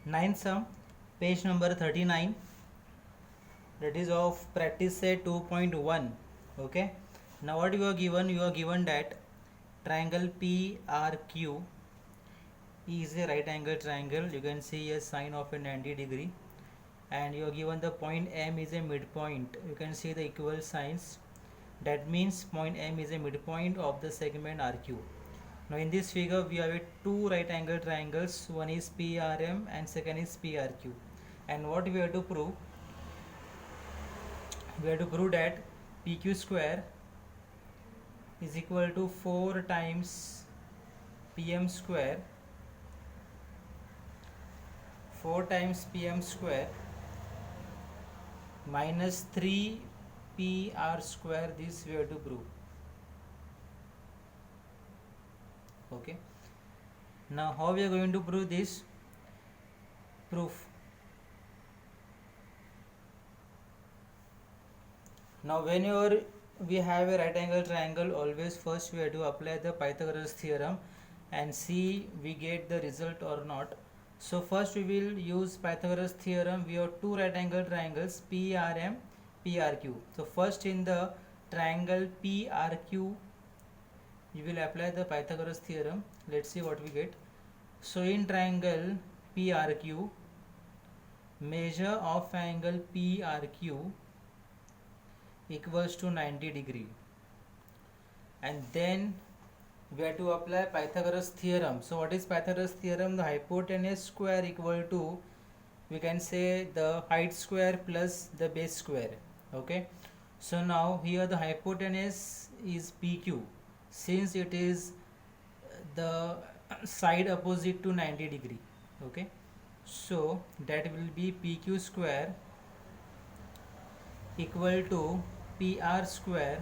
Ninth sum, page number 39, that is of practice set 2.1. Okay, now what you are given? You are given that triangle PRQ is a right angle triangle. You can see a sine of a 90-degree, and you are given the point M is a midpoint. You can see the equal signs. That means point M is a midpoint of the segment RQ. Now in this figure we have two right angle triangles. One is PRM and second is PRQ. And what we have to prove? We have to prove that PQ square is equal to 4 times PM square, 4 times PM square minus 3 PR square. This we have to prove. Okay, now how we are going to prove this? Proof. Now whenever we have a right angle triangle, always first we have to apply the Pythagoras theorem and see we get the result or not. So first we will use Pythagoras theorem. We have two right angle triangles PRM, PRQ. So first in the triangle PRQ you will apply the Pythagoras theorem. Let's see what we get. So in triangle PRQ, measure of angle PRQ equals to 90-degree, and then we have to apply Pythagoras theorem. So what is Pythagoras theorem? The hypotenuse square equal to, we can say, the height square plus the base square. Okay, so now here the hypotenuse is PQ, since it is the side opposite to 90-degree. Okay, so that will be PQ square equal to PR square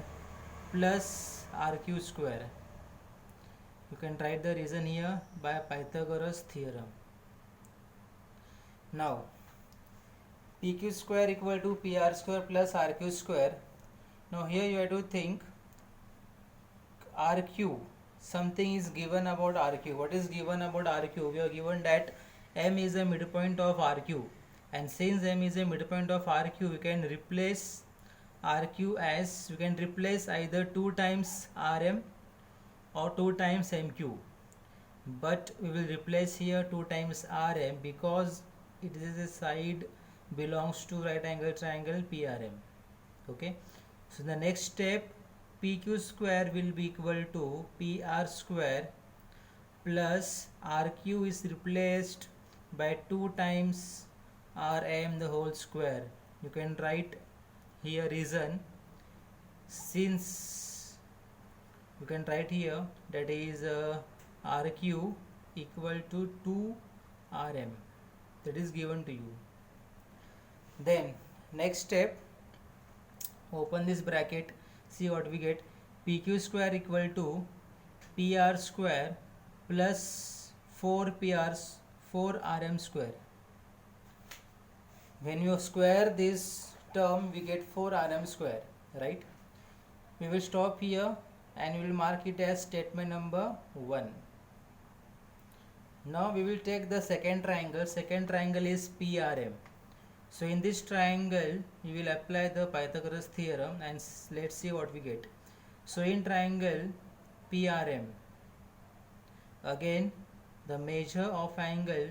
plus RQ square. You can write the reason here by Pythagoras theorem. Now PQ square equal to PR square plus RQ square. Now here you have to think RQ, something is given about RQ. What is given about RQ? We are given that M is a midpoint of RQ, and since M is a midpoint of RQ, we can replace RQ as, we can replace either 2 times RM or 2 times MQ, but we will replace here 2 times RM because it is a side belongs to right angle triangle PRM. Okay, so the next step, PQ square will be equal to PR square plus RQ is replaced by 2 times RM the whole square. You can write here reason, since you can write here that is RQ equal to 2 RM, that is given to you. Then next step, open this bracket, see what we get. PQ square equal to PR square plus 4 RM square. When you square this term, we get 4 RM square, right? We will stop here and we will mark it as statement number 1. Now we will take the second triangle. Second triangle is PRM. So in this triangle you will apply the Pythagoras theorem and let's see what we get. So in triangle PRM, again the measure of angle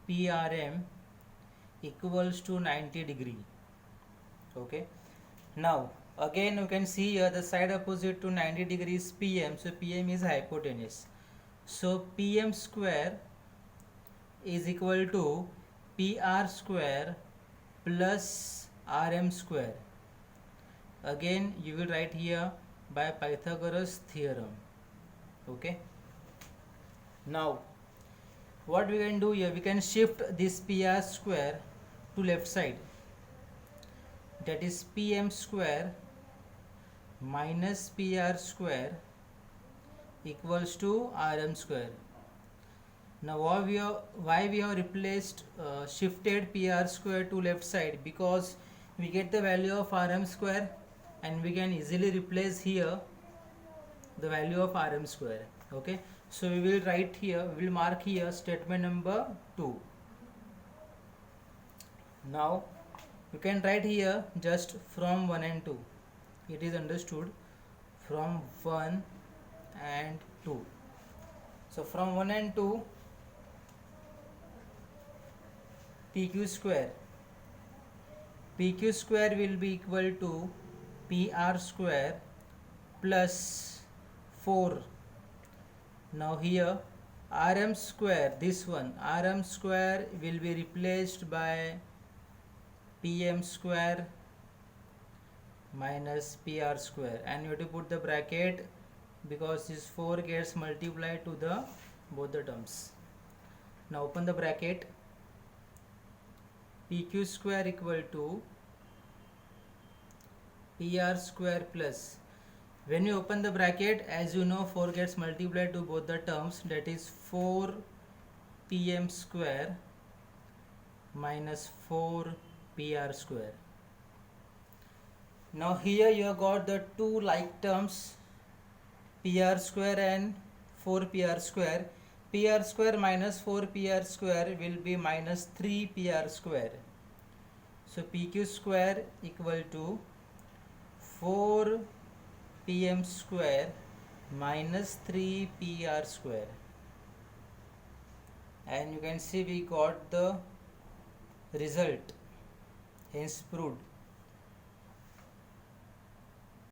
PRM equals to 90-degree. Okay, now again you can see here the side opposite to 90 degrees PM, so PM is hypotenuse. So PM square is equal to PR square plus RM square. Again you will write here by Pythagoras theorem. Okay, now what we can do here, we can shift this PR square to left side. That is PM square minus PR square equals to RM square. Now why we have replaced shifted PR square to left side? Because we get the value of RM square and we can easily replace here the value of RM square. Okay, so we will write here, we will mark here statement number 2. Now you can write here just from 1 and 2. It is understood from 1 and 2. So from 1 and 2, PQ square will be equal to PR square plus 4. Now here RM square, this one RM square will be replaced by PM square minus PR square, and you have to put the bracket because this 4 gets multiplied to the both the terms. Now open the bracket. PQ square equal to PR square plus, when you open the bracket, as you know, 4 gets multiplied to both the terms, that is 4 PM square minus 4 PR square. Now here you have got the two like terms, PR square and 4 PR square. PR square minus 4 PR square will be minus 3 PR square. So PQ square equal to 4 PM square minus 3 PR square, and you can see we got the result, hence proved.